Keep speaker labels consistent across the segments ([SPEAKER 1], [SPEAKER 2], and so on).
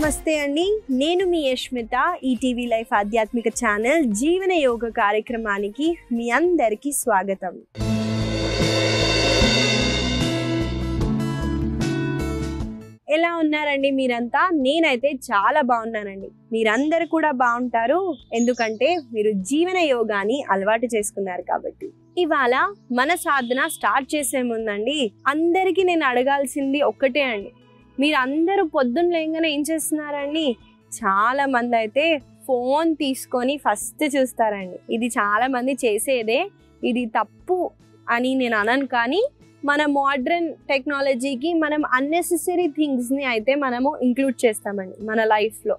[SPEAKER 1] నమస్తే అండి, నేను మీ యష్మిత. ఈటీవీ లైఫ్ ఆధ్యాత్మిక ఛానల్ జీవన యోగ కార్యక్రమానికి మీ అందరికీ స్వాగతం. ఎలా ఉన్నారండి మీరంతా? నేనైతే చాలా బాగున్నానండి. మీరందరూ కూడా బాగుంటారు, ఎందుకంటే మీరు జీవన యోగాని అలవాటు చేసుకున్నారు కాబట్టి. ఇవాళ మన సాధన స్టార్ట్ చేసే ముందండి అందరికీ నేను అడగాల్సింది ఒక్కటే అండి. మీరు అందరూ పొద్దున్న లేగానే ఏం చేస్తున్నారండి? చాలా మంది అయితే ఫోన్ తీసుకొని ఫస్ట్ చూస్తారండి. ఇది చాలా మంది చేసేదే, ఇది తప్పు అని నేను అనను. కానీ మన మోడ్రన్ టెక్నాలజీకి మనం అన్నెసెసరీ థింగ్స్ని అయితే మనము ఇంక్లూడ్ చేస్తామండి మన లైఫ్లో.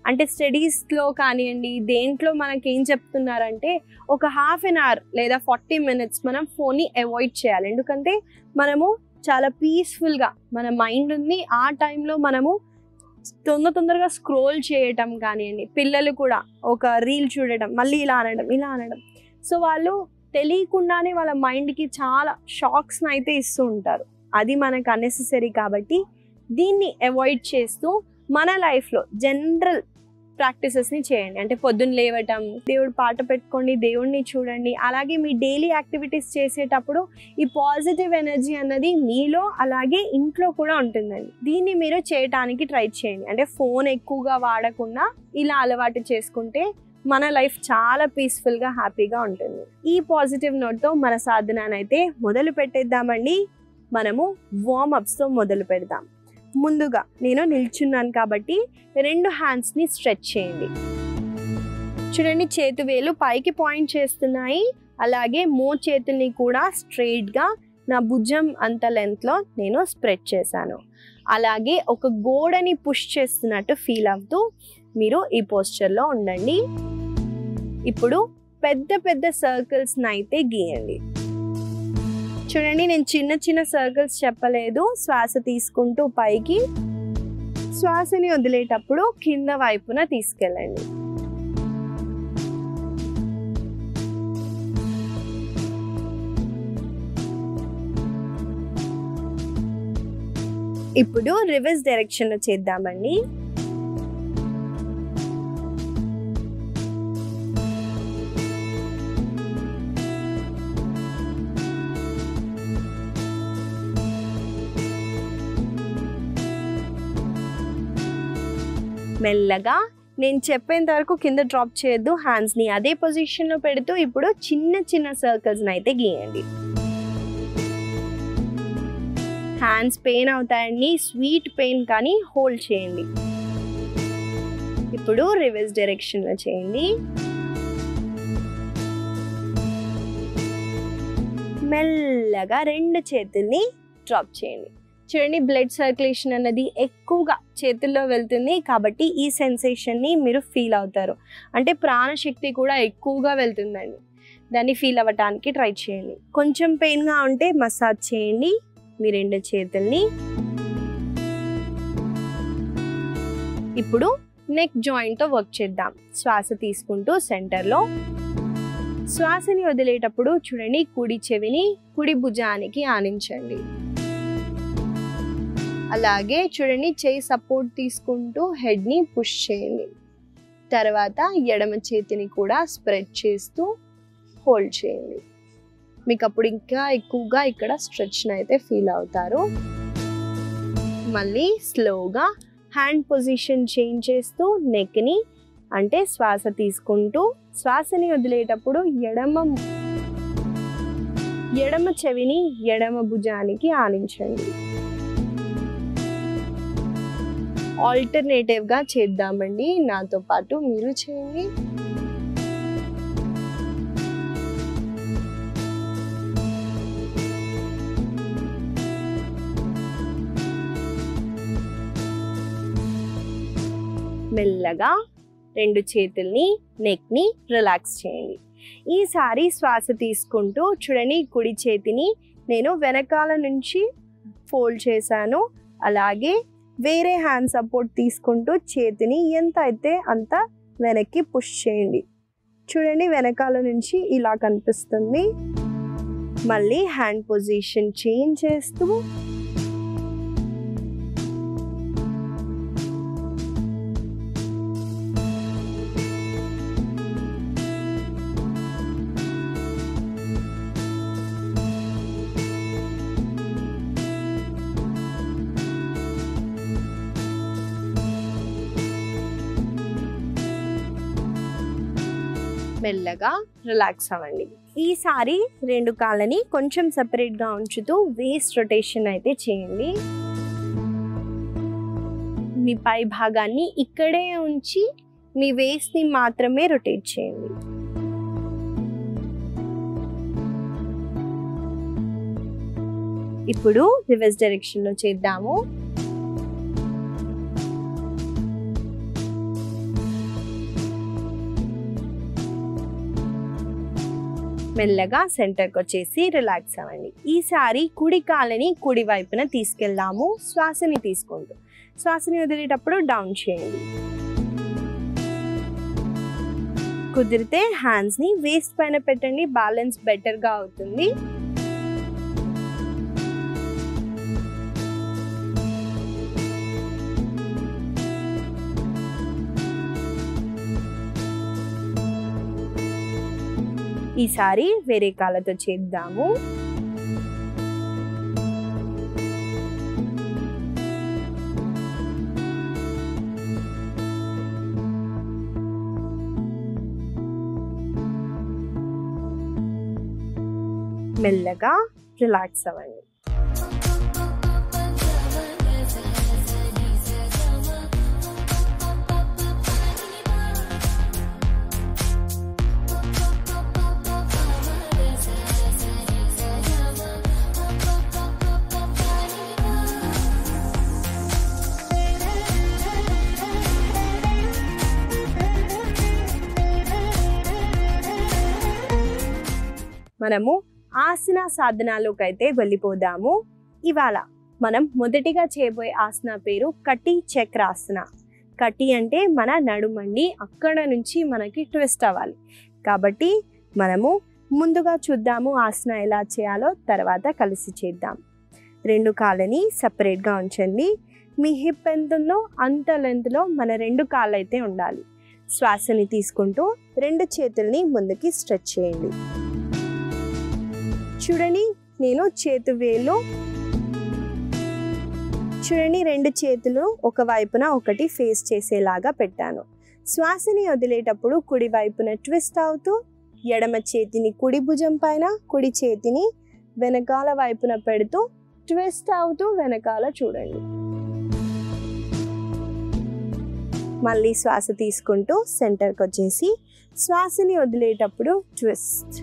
[SPEAKER 1] అంటే స్టడీస్లో కానివ్వండి, దేంట్లో మనకి ఏం చెప్తున్నారంటే ఒక హాఫ్ అన్ అవర్ లేదా 40 minutes మనం ఫోన్ని అవాయిడ్ చేయాలి. ఎందుకంటే మనము చాలా పీస్ఫుల్గా మన మైండ్ ఉంది. ఆ టైంలో మనము తొందరగా స్క్రోల్ చేయటం కానివ్వండి, పిల్లలు కూడా ఒక రీల్ చూడటం, మళ్ళీ ఇలా అనడం. సో వాళ్ళు తెలియకుండానే వాళ్ళ మైండ్కి చాలా షాక్స్ని అయితే ఇస్తూ ఉంటారు. అది మనకు అన్నెసెసరీ. కాబట్టి దీన్ని అవాయిడ్ చేస్తూ మన లైఫ్లో జనరల్ ప్రాక్టీసెస్ని చేయండి. అంటే పొద్దున్న లేవటం, దేవుడు పాట పెట్టుకోండి, దేవుడిని చూడండి. అలాగే మీ డైలీ యాక్టివిటీస్ చేసేటప్పుడు ఈ పాజిటివ్ ఎనర్జీ అన్నది మీలో అలాగే ఇంట్లో కూడా ఉంటుందండి. దీన్ని మీరు చేయటానికి ట్రై చేయండి. అంటే ఫోన్ ఎక్కువగా వాడకుండా ఇలా అలవాటు చేసుకుంటే మన లైఫ్ చాలా పీస్ఫుల్గా, హ్యాపీగా ఉంటుంది. ఈ పాజిటివ్ నోట్తో మన సాధననైతే మొదలు పెట్టేద్దామండి. మనము వార్మప్స్తో మొదలు పెడదాం. ముందుగా నేను నిల్చున్నాను కాబట్టి 2 హ్యాండ్స్ని స్ట్రెచ్ చేయండి. చూడండి, చేతి వేలు పైకి పాయింట్ చేస్తున్నాయి. అలాగే చేతుల్ని కూడా స్ట్రెయిట్గా నా భుజం అంత లెంత్లో నేను స్ప్రెడ్ చేశాను. అలాగే ఒక గోడని పుష్ చేస్తున్నట్టు ఫీల్ అవుతూ మీరు ఈ పోస్చర్లో ఉండండి. ఇప్పుడు పెద్ద సర్కిల్స్ని అయితే గీయండి. చూడండి, నేను చిన్న సర్కిల్స్ చెప్పలేదు. శ్వాస తీసుకుంటూ పైకి, శ్వాసని వదిలేటప్పుడు కింద వైపున తీసుకెళ్ళండి. ఇప్పుడు రివర్స్ డైరెక్షన్లో చేద్దామండి. మెల్లగా నేను చెప్పేంత వరకు కింద డ్రాప్ చేయొద్దు. హ్యాండ్స్ని అదే పొజిషన్లో పెడుతూ ఇప్పుడు చిన్న సర్కిల్స్ని అయితే గీయండి. హ్యాండ్స్ పెయిన్ అవుతాయండి, స్వీట్ పెయిన్, కానీ హోల్డ్ చేయండి. ఇప్పుడు రివర్స్ డైరెక్షన్లో చేయండి. మెల్లగా 2 చేతుల్ని డ్రాప్ చేయండి. చూడండి, బ్లడ్ సర్క్యులేషన్ అన్నది ఎక్కువగా చేతుల్లో వెళ్తుంది కాబట్టి ఈ సెన్సేషన్ని మీరు ఫీల్ అవుతారు. అంటే ప్రాణశక్తి కూడా ఎక్కువగా వెళ్తుందండి. దాన్ని ఫీల్ అవ్వటానికి ట్రై చేయండి. కొంచెం పెయిన్గా ఉంటే మసాజ్ చేయండి మీ 2 చేతుల్ని. ఇప్పుడు నెక్ జాయింట్తో వర్క్ చేద్దాం. శ్వాస తీసుకుంటూ సెంటర్లో, శ్వాసని వదిలేటప్పుడు చూడండి, కుడి చెవిని కుడి భుజానికి ఆనించండి. అలాగే చూడండి, చేయి సపోర్ట్ తీసుకుంటూ హెడ్ని పుష్ చేయండి. తర్వాత ఎడమ చేతిని కూడా స్ప్రెడ్ చేస్తూ హోల్డ్ చేయండి. మీకు అప్పుడు ఇంకా ఎక్కువగా ఇక్కడ స్ట్రెచ్ని అయితే ఫీల్ అవుతారు. మళ్ళీ స్లోగా హ్యాండ్ పొజిషన్ చేంజ్ చేస్తూ నెక్ని, అంటే శ్వాస తీసుకుంటూ శ్వాసని వదిలేటప్పుడు ఎడమ చెవిని ఎడమ భుజానికి ఆనించండి. ఆల్టర్నేటివ్గా చేద్దామండి, నాతో పాటు మీరు చేయండి. మెల్లగా 2 చేతుల్ని, నెక్ని రిలాక్స్ చేయండి. ఈసారి శ్వాస తీసుకుంటూ చూడండి, కుడి చేతిని నేను వెనకాల నుంచి ఫోల్డ్ చేశాను. అలాగే వేరే హ్యాండ్ సపోర్ట్ తీసుకుంటూ చేతిని ఎంత అయితే అంత వెనక్కి పుష్ చేయండి. చూడండి, వెనకాల నుంచి ఇలా కనిపిస్తుంది. మళ్ళీ హ్యాండ్ పొజిషన్ చేంజ్ చేస్తూ మెల్లగా రిలాక్స్ అవ్వండి. ఈసారి రెండు కాళ్ళని కొంచెం సెపరేట్గా ఉంచుతూ వేస్ట్ రొటేషన్ అయితే చేయండి. మీ పై భాగాన్ని ఇక్కడే ఉంచి మీ వేస్ట్ని మాత్రమే రొటేట్ చేయండి. ఇప్పుడు రివర్స్ డైరెక్షన్లో చేద్దాము. మెల్లగా సెంటర్కి వచ్చేసి రిలాక్స్ అవ్వండి. ఈసారి కుడి కాళ్ళని కుడి వైపున తీసుకెళ్దాము. శ్వాసని తీసుకుంటూ శ్వాసని వదిలేటప్పుడు డౌన్ చేయండి. కుదిరితే హ్యాండ్స్ని వేస్ట్ పైన పెట్టండి, బ్యాలెన్స్ బెటర్గా అవుతుంది. ఈసారి వేరే కాళ్ళతో చేద్దాము. మెల్లగా రిలాక్స్ అవ్వండి. మనము ఆసన సాధనాలోకి అయితే వెళ్ళిపోదాము. ఇవాళ మనం మొదటిగా చేయబోయే ఆసన పేరు కటి చక్రాసన. కటి అంటే మన నడుమండి, అక్కడ నుంచి మనకి ట్విస్ట్ అవ్వాలి. కాబట్టి మనము ముందుగా చూద్దాము ఆసన ఎలా చేయాలో, తర్వాత కలిసి చేద్దాం. రెండు కాళ్ళని సపరేట్గా ఉంచండి. మీ హిప్ ఎంత ఉందో అంత లెంత్లో మన రెండు కాళ్ళు అయితే ఉండాలి. శ్వాసని తీసుకుంటూ రెండు చేతుల్ని ముందుకి స్ట్రెచ్ చేయండి. చూడండి, నేను చేతు వేలు చూడండి, రెండు చేతులు ఒక వైపున ఒకటి ఫేస్ చేసేలాగా పెట్టాను. శ్వాసని వదిలేటప్పుడు కుడి వైపున ట్విస్ట్ అవుతూ ఎడమ చేతిని కుడి భుజం పైన, కుడి చేతిని వెనకాల వైపున పెడుతూ ట్విస్ట్ అవుతూ వెనకాల చూడండి. మళ్ళీ శ్వాస తీసుకుంటూ సెంటర్కి వచ్చేసి శ్వాసని వదిలేటప్పుడు ట్విస్ట్.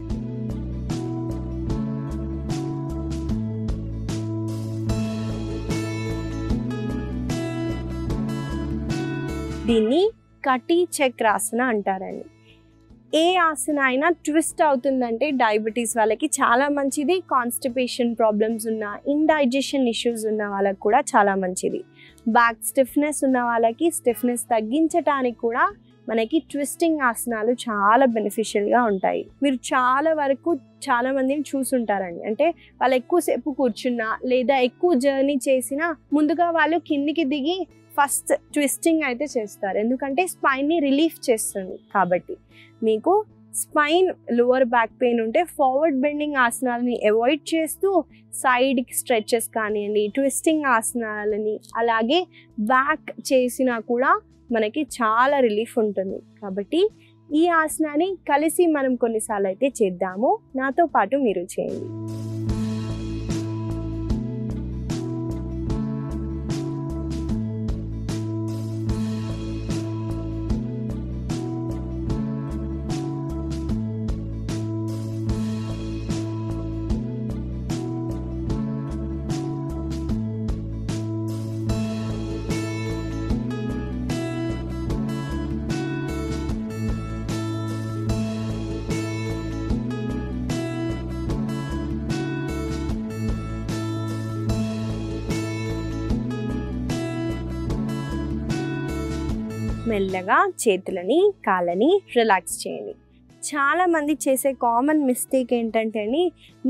[SPEAKER 1] దీన్ని కటి చక్రాసన అంటారండి. ఏ ఆసన అయినా ట్విస్ట్ అవుతుందంటే డయాబెటీస్ వాళ్ళకి చాలా మంచిది. కాన్స్టిపేషన్ ప్రాబ్లమ్స్ ఉన్న, ఇండైజెషన్ ఇష్యూస్ ఉన్న వాళ్ళకి కూడా చాలా మంచిది. బ్యాక్ స్టిఫ్నెస్ ఉన్న వాళ్ళకి స్టిఫ్నెస్ తగ్గించడానికి కూడా మనకి ట్విస్టింగ్ ఆసనాలు చాలా బెనిఫిషియల్గా ఉంటాయి. మీరు చాలా వరకు చాలా మందిని చూసుంటారండి. అంటే వాళ్ళు ఎక్కువసేపు కూర్చున్నా లేదా ఎక్కువ జర్నీ చేసినా ముందుగా వాళ్ళు కిందికి దిగి ఫస్ట్ ట్విస్టింగ్ అయితే చేస్తారు. ఎందుకంటే స్పైన్ని రిలీఫ్ చేస్తుంది. కాబట్టి మీకు స్పైన్, లోవర్ బ్యాక్ పెయిన్ ఉంటే ఫార్వర్డ్ బెండింగ్ ఆసనాలని అవాయిడ్ చేస్తూ సైడ్కి స్ట్రెచెస్ కానివ్వండి, ట్విస్టింగ్ ఆసనాలని అలాగే బ్యాక్ చేసినా కూడా మనకి చాలా రిలీఫ్ ఉంటుంది. కాబట్టి ఈ ఆసనాన్ని కలిసి మనం కొన్నిసార్లు అయితే చేద్దాము. నాతో పాటు మీరు చేయండి. మెల్లగా చేతులని, కాళ్ళని రిలాక్స్ చేయండి. చాలామంది చేసే కామన్ మిస్టేక్ ఏంటంటే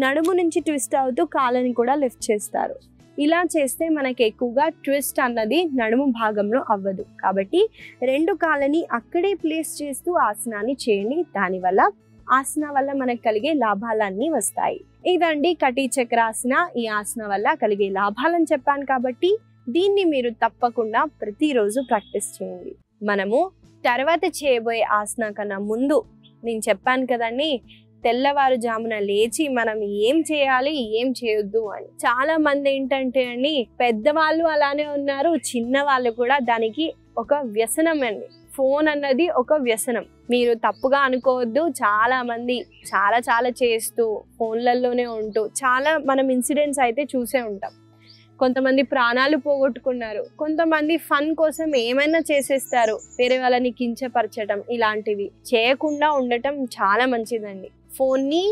[SPEAKER 1] నడుము నుంచి ట్విస్ట్ అవుతూ కాళ్ళని కూడా లిఫ్ట్ చేస్తారు. ఇలా చేస్తే మనకి ఎక్కువగా ట్విస్ట్ అన్నది నడుము భాగంలో అవ్వదు. కాబట్టి రెండు కాళ్ళని అక్కడే ప్లేస్ చేస్తూ ఆసనాన్ని చేయండి. దానివల్ల ఆసన వల్ల మనకు కలిగే లాభాలన్నీ వస్తాయి. ఇదండి కటి చక్రాసన. ఈ ఆసన వల్ల కలిగే లాభాలని చెప్పాను కాబట్టి దీన్ని మీరు తప్పకుండా ప్రతిరోజు ప్రాక్టీస్ చేయండి. మనము తర్వాత చేయబోయే ఆసన కన్నా ముందు నేను చెప్పాను కదండి, తెల్లవారుజామున లేచి మనం ఏం చేయాలి ఏం చేయొద్దు అని. చాలా మంది ఏంటంటే అండి, పెద్దవాళ్ళు అలానే ఉన్నారు, చిన్న వాళ్ళు కూడా దానికి ఒక వ్యసనం అండి. ఫోన్ అన్నది ఒక వ్యసనం. మీరు తప్పుగా అనుకోవద్దు. చాలా మంది చాలా చేస్తూ ఫోన్లలోనే ఉంటూ చాలా మనం ఇన్సిడెంట్స్ అయితే చూసే ఉంటాం. కొంతమంది ప్రాణాలు పోగొట్టుకున్నారు, కొంతమంది ఫన్ కోసం ఏమైనా చేసేస్తారు, వేరే వాళ్ళని కించపరచడం, ఇలాంటివి చేయకుండా ఉండటం చాలా మంచిదండి. ఫోన్ని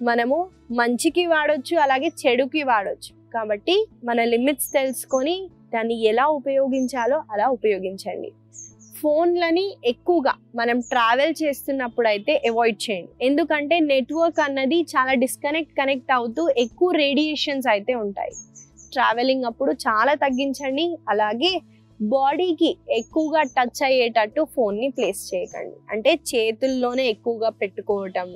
[SPEAKER 1] మనము మంచికి వాడొచ్చు, అలాగే చెడుకి వాడొచ్చు. కాబట్టి మన లిమిట్స్ తెలుసుకొని దాన్ని ఎలా ఉపయోగించాలో అలా ఉపయోగించండి. ఫోన్లని ఎక్కువగా మనం ట్రావెల్ చేస్తున్నప్పుడు అయితే అవాయిడ్ చేయండి. ఎందుకంటే నెట్వర్క్ అన్నది చాలా కనెక్ట్ అవుతూ ఎక్కువ రేడియేషన్స్ అయితే ఉంటాయి. ట్రావెలింగ్ అప్పుడు చాలా తగ్గించండి. అలాగే బాడీకి ఎక్కువగా టచ్ అయ్యేటట్టు ఫోన్ని ప్లేస్ చేయకండి. అంటే చేతుల్లోనే ఎక్కువగా పెట్టుకోవటం.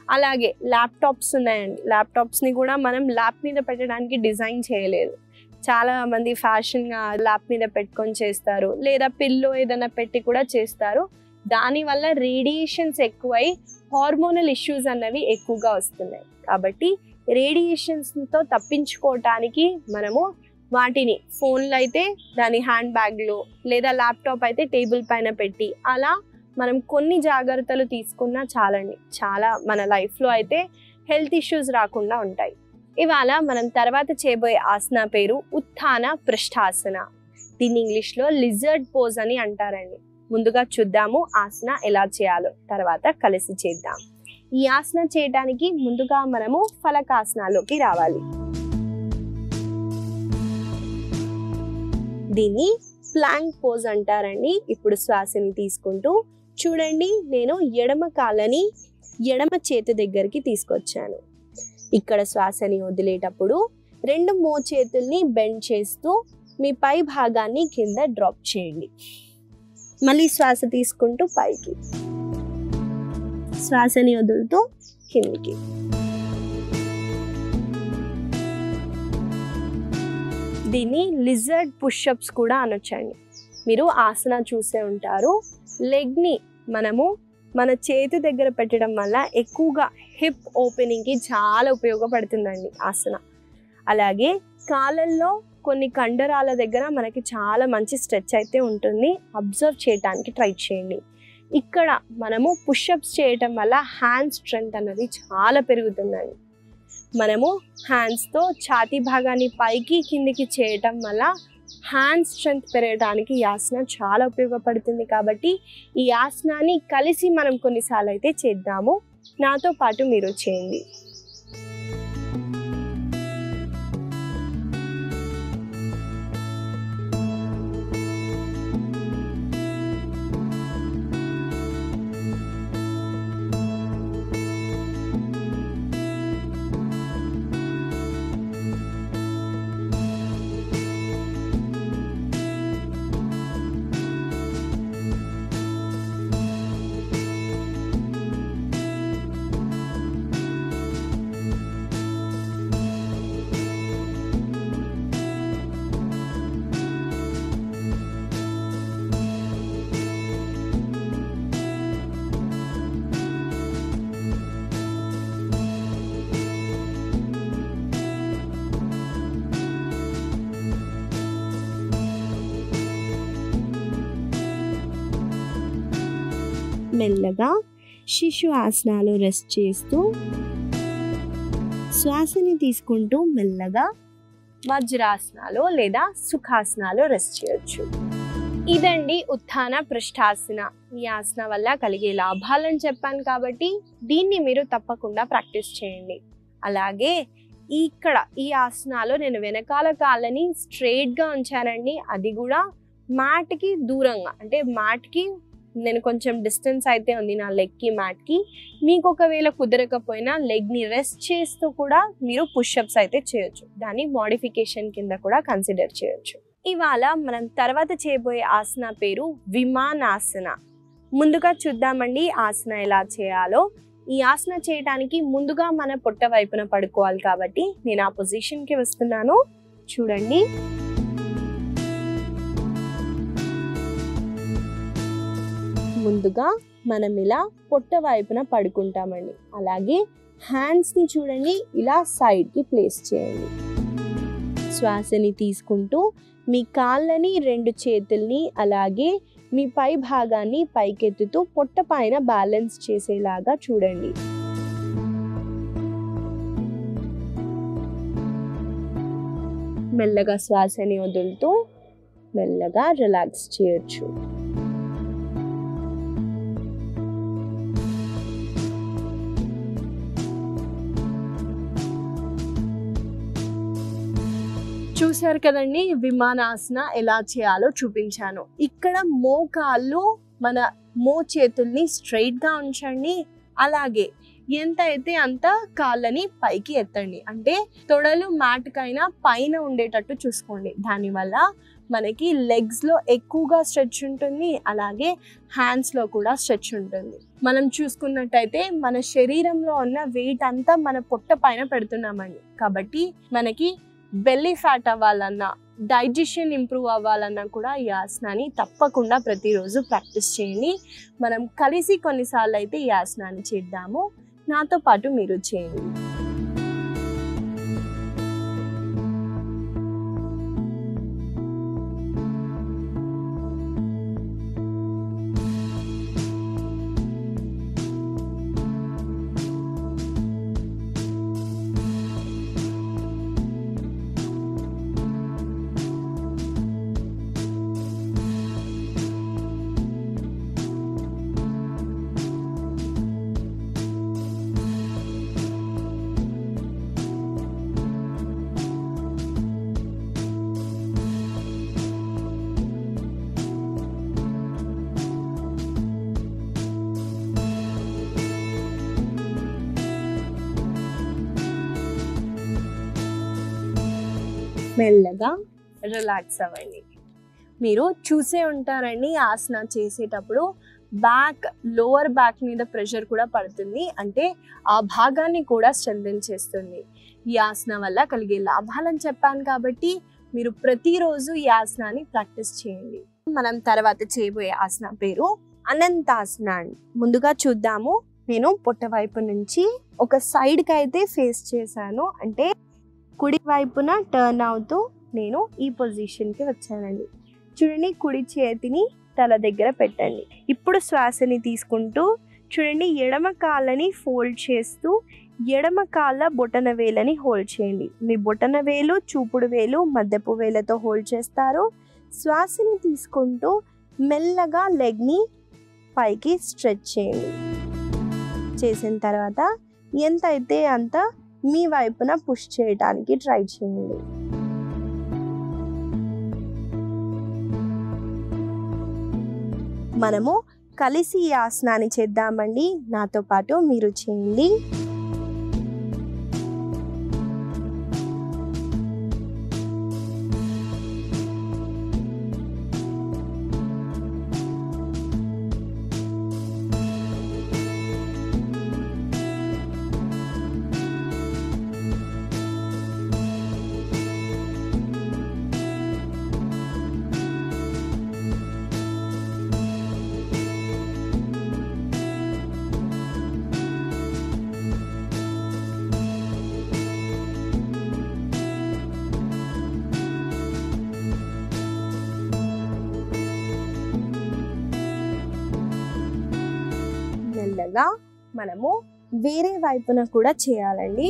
[SPEAKER 1] అలాగే ల్యాప్టాప్స్ ఉన్నాయండి, ల్యాప్టాప్స్ని కూడా మనం ల్యాప్ మీద పెట్టడానికి డిజైన్ చేయలేదు. చాలా మంది ఫ్యాషన్గా ల్యాప్ మీద పెట్టుకొని చేస్తారు, లేదా పిల్లో ఏదైనా పెట్టి కూడా చేస్తారు. దానివల్ల రేడియేషన్స్ ఎక్కువై హార్మోనల్ ఇష్యూస్ అన్నవి ఎక్కువగా వస్తున్నాయి. కాబట్టి రేడియేషన్స్తో తప్పించుకోవటానికి మనము వాటిని ఫోన్లో అయితే దాని హ్యాండ్ బ్యాగ్లో, లేదా ల్యాప్టాప్ అయితే టేబుల్ పైన పెట్టి, అలా మనం కొన్ని జాగ్రత్తలు తీసుకున్నా చాలండి. చాలా మన లైఫ్లో అయితే హెల్త్ ఇష్యూస్ రాకుండా ఉంటాయి. ఇవాళ మనం తర్వాత చేయబోయే ఆసన పేరు ఉత్థాన పృష్ఠాసన. దీన్ని ఇంగ్లీష్లో లిజర్డ్ పోజ్ అని అంటారండి. ముందుగా చూద్దాము ఆసన ఎలా చేయాలో, తర్వాత కలిసి చేద్దాం. ఈ ఆసన చేయడానికి ముందుగా మనము ఫలకాసనాలోకి రావాలి. దీన్ని ప్లాంక్ పోజ్ అంటారండి. ఇప్పుడు శ్వాసని తీసుకుంటూ చూడండి, నేను ఎడమ కాళ్ళని ఎడమ చేతి దగ్గరికి తీసుకొచ్చాను. ఇక్కడ శ్వాసని వదిలేటప్పుడు 2 మోచేతుల్ని బెండ్ చేస్తూ మీ పై భాగాన్ని కింద డ్రాప్ చేయండి. మళ్ళీ శ్వాస తీసుకుంటూ పైకి, శ్వాసని వదులుతూ కిందికి. దీన్ని లిజర్డ్ పుషప్స్ కూడా అనొచ్చండి. మీరు ఆసన చూసే ఉంటారు. లెగ్ని మనము మన చేతి దగ్గర పెట్టడం వల్ల ఎక్కువగా హిప్ ఓపెనింగ్కి చాలా ఉపయోగపడుతుందండి ఆసన. అలాగే కాళ్ళల్లో కొన్ని కండరాల దగ్గర మనకి చాలా మంచి స్ట్రెచ్ అయితే ఉంటుంది. అబ్జర్వ్ చేయడానికి ట్రై చేయండి. ఇక్కడ మనము పుషప్స్ చేయటం వల్ల హ్యాండ్ స్ట్రెంగ్త్ అన్నది చాలా పెరుగుతుందండి. మనము హ్యాండ్స్తో ఛాతీ భాగాన్ని పైకి కిందికి చేయటం వల్ల హ్యాండ్ స్ట్రెంగ్త్ పెరగడానికి ఈ ఆసన చాలా ఉపయోగపడుతుంది. కాబట్టి ఈ ఆసనాన్ని కలిసి మనం కొన్నిసార్లు అయితే చేద్దాము. నాతో పాటు మీరు చేయండి. మెల్లగా శిశు ఆసనాలు రెస్ట్ చేస్తూ శ్వాసని తీసుకుంటూ మెల్లగా వజ్రాసనాలు లేదా సుఖాసనాలు రెస్ట్ చేయొచ్చు. ఇదండి ఉత్థాన పృష్ఠాసన. ఈ ఆసన వల్ల కలిగే లాభాలను చెప్పాను కాబట్టి దీన్ని మీరు తప్పకుండా ప్రాక్టీస్ చేయండి. అలాగే ఇక్కడ ఈ ఆసనాలో నేను వెనకాల కాళ్ళని స్ట్రైట్గా ఉంచానండి. అది కూడా మ్యాట్కి దూరంగా, అంటే మ్యాట్కి నేను కొంచెం డిస్టెన్స్ అయితే ఉంది నా లెగ్కి మ్యాట్కి. మీకు ఒకవేళ కుదరకపోయినా లెగ్ని రెస్ట్ చేస్తూ కూడా మీరు పుషప్స్ అయితే చేయొచ్చు. దాన్ని మోడిఫికేషన్ కింద కూడా కన్సిడర్ చేయొచ్చు. ఇవాళ మనం తర్వాత చేయబోయే ఆసన పేరు విమానాసన. ముందుగా చూద్దామండి ఆసన ఎలా చేయాలో. ఈ ఆసన చేయడానికి ముందుగా మన పొట్ట వైపున పడుకోవాలి కాబట్టి నేను ఆ పొజిషన్కి వస్తున్నాను. చూడండి, ముందుగా మనం ఇలా పొట్ట వైపున పడుకుంటామండి. అలాగే హ్యాండ్స్ని చూడండి ఇలా సైడ్కి ప్లేస్ చేయండి. శ్వాసని తీసుకుంటూ మీ కాళ్ళని 2 చేతుల్ని అలాగే మీ పై భాగాన్ని పైకెత్తుతూ పొట్ట పైన బ్యాలెన్స్ చేసేలాగా చూడండి. మెల్లగా శ్వాసని వదులుతూ మెల్లగా రిలాక్స్ చేయొచ్చు. చూశారు కదండి, విమానాసన ఎలా చేయాలో చూపించాను. ఇక్కడ మోకాళ్ళు మన చేతుల్ని స్ట్రైట్ గా ఉంచండి. అలాగే ఎంత అయితే అంత కాళ్ళని పైకి ఎత్తండి. అంటే తొడలు మ్యాట్ కైనా పైన ఉండేటట్టు చూసుకోండి. దానివల్ల మనకి లెగ్స్ లో ఎక్కువగా స్ట్రెచ్ ఉంటుంది, అలాగే హ్యాండ్స్ లో కూడా స్ట్రెచ్ ఉంటుంది. మనం చూసుకున్నట్టయితే మన శరీరంలో ఉన్న వెయిట్ అంతా మన పొట్ట పైన పెడుతున్నామండి. కాబట్టి మనకి బెల్లీ ఫ్యాట్ అవ్వాలన్నా, డైజెషన్ ఇంప్రూవ్ అవ్వాలన్నా కూడా ఈ ఆసనాన్ని తప్పకుండా ప్రతిరోజు ప్రాక్టీస్ చేయండి. మనం కలిసి కొన్నిసార్లు అయితే ఈ ఆసనాన్ని చేద్దాము. నాతో పాటు మీరు చేయండి. మెల్లగా రిలాక్స్ అవ్వండి. మీరు చూసే ఉంటారండి, ఆసన చేసేటప్పుడు లోవర్ బ్యాక్ మీద ప్రెషర్ కూడా పడుతుంది. అంటే ఆ భాగాన్ని కూడా స్ట్రెంథెన్ చేస్తుంది. ఈ ఆసన వల్ల కలిగే లాభాలని చెప్పాను కాబట్టి మీరు ప్రతిరోజు ఈ ఆసనాన్ని ప్రాక్టీస్ చేయండి. మనం తర్వాత చేయబోయే ఆసన పేరు అనంతాసన అండి. ముందుగా చూద్దాము. నేను పొట్ట వైపు నుంచి ఒక సైడ్కి అయితే ఫేస్ చేశాను. అంటే కుడి వైపున టర్న్ అవుతూ నేను ఈ పొజిషన్కి వచ్చానండి. చూడండి, కుడి చేతిని తల దగ్గర పెట్టండి. ఇప్పుడు శ్వాసని తీసుకుంటూ చూడండి, ఎడమ కాళ్ళని ఫోల్డ్ చేస్తూ ఎడమ కాళ్ళ బొటన వేలని హోల్డ్ చేయండి. మీ బొటన వేలు, చూపుడు వేలు, మధ్యపు వేలతో హోల్డ్ చేస్తారు. శ్వాసని తీసుకుంటూ మెల్లగా లెగ్ని పైకి స్ట్రెచ్ చేయండి. చేసిన తర్వాత ఎంత అయితే అంత మీ వైపున పుష్ చేయడానికి ట్రై చేయండి. మనము కలిసి ఈ ఆసనాన్ని చేద్దామండి. నాతో పాటు మీరు చేయండి. మెల్లగా మనము వేరే వైపున కూడా చేయాలండి.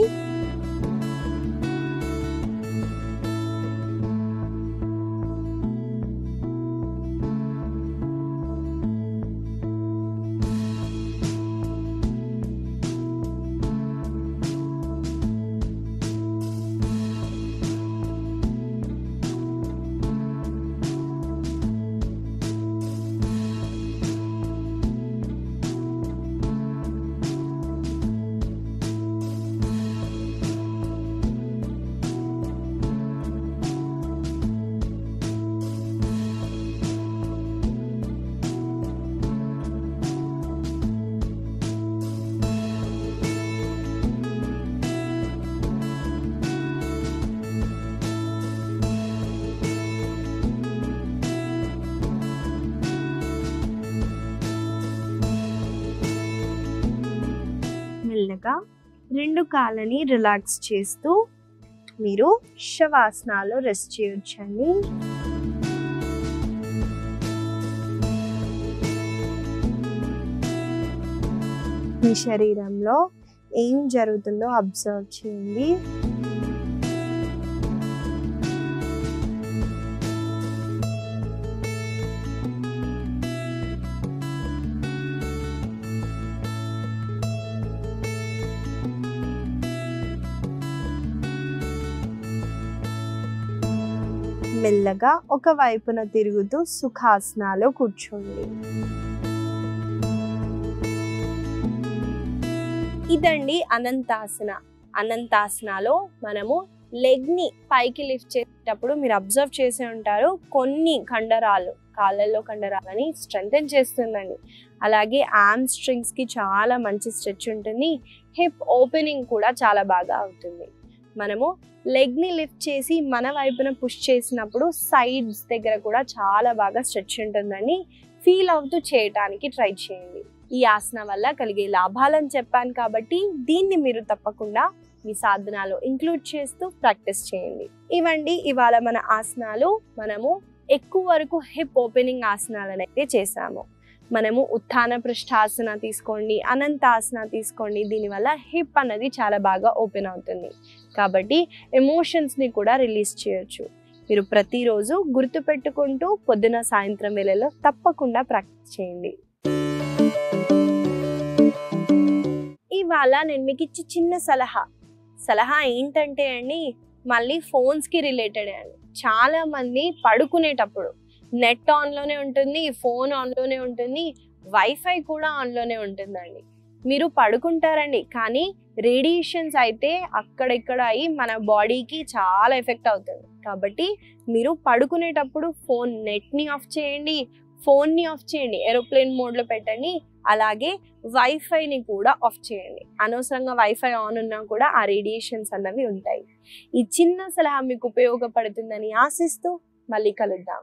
[SPEAKER 1] మెల్లగా రెండు కాళ్ళని రిలాక్స్ చేస్తూ మీరు శవాసనాలో రెస్ట్ చేయొచ్చండి. మీ శరీరంలో ఏం జరుగుతుందో అబ్జర్వ్ చేయండి. మెల్లగా ఒక వైపున తిరుగుతూ సుఖాసనాలో కూర్చోండి. ఇదండి అనంతాసన. అనంతాసనలో మనము లెగ్ ని పైకి లిఫ్ట్ చేసేటప్పుడు మీరు అబ్జర్వ్ చేసి ఉంటారు, కొన్ని కండరాలు, కాళ్ళల్లో కండరాలని స్ట్రెంథెన్ చేస్తుందండి. అలాగే ఆర్మ్ స్ట్రింగ్స్ కి చాలా మంచి స్ట్రెచ్ ఉంటుంది. హిప్ ఓపెనింగ్ కూడా చాలా బాగా అవుతుంది. మనము లెగ్ ని లిఫ్ట్ చేసి మన వైపున పుష్ చేసినప్పుడు సైడ్స్ దగ్గర కూడా చాలా బాగా స్ట్రెచ్ ఉంటుందని ఫీల్ అవుతూ చేయటానికి ట్రై చేయండి. ఈ ఆసన వల్ల కలిగే లాభాలని చెప్పాను కాబట్టి దీన్ని మీరు తప్పకుండా మీ సాధనాలో ఇంక్లూడ్ చేస్తూ ప్రాక్టీస్ చేయండి. ఇవండి ఇవాళ మన ఆసనాలు. మనము ఎక్కువ వరకు హిప్ ఓపెనింగ్ ఆసనాలను అయితే చేసాము. మనము ఉత్థాన పృష్ఠాసన తీసుకోండి, అనంతాసన తీసుకోండి. దీనివల్ల హిప్ అనేది చాలా బాగా ఓపెన్ అవుతుంది కాబట్టి ఎమోషన్స్ని కూడా రిలీజ్ చేయొచ్చు. మీరు ప్రతిరోజు గుర్తుపెట్టుకుంటూ పొద్దున సాయంత్రం వేళలో తప్పకుండా ప్రాక్టీస్ చేయండి. ఇవాళ నేను మీకు ఇచ్చే చిన్న సలహా ఏంటంటే అండి, మళ్ళీ ఫోన్స్కి రిలేటెడ్ అండి. చాలా మంది పడుకునేటప్పుడు నెట్ ఆన్లోనే ఉంటుంది, ఫోన్ ఆన్లోనే ఉంటుంది, వైఫై కూడా ఆన్లోనే ఉంటుందండి. మీరు పడుకుంటారండి కానీ రేడియేషన్స్ అయితే అక్కడెక్కడ అయ్యి మన బాడీకి చాలా ఎఫెక్ట్ అవుతుంది. కాబట్టి మీరు పడుకునేటప్పుడు ఫోన్ నెట్ని ఆఫ్ చేయండి, ఫోన్ని ఆఫ్ చేయండి, ఏరోప్లేన్ మోడ్లో పెట్టండి. అలాగే వైఫైని కూడా ఆఫ్ చేయండి. అనవసరంగా వైఫై ఆన్ ఉన్నా కూడా ఆ రేడియేషన్స్ అన్నవి ఉంటాయి. ఈ చిన్న సలహా మీకు ఉపయోగపడుతుందని ఆశిస్తూ మళ్ళీ కలుద్దాం.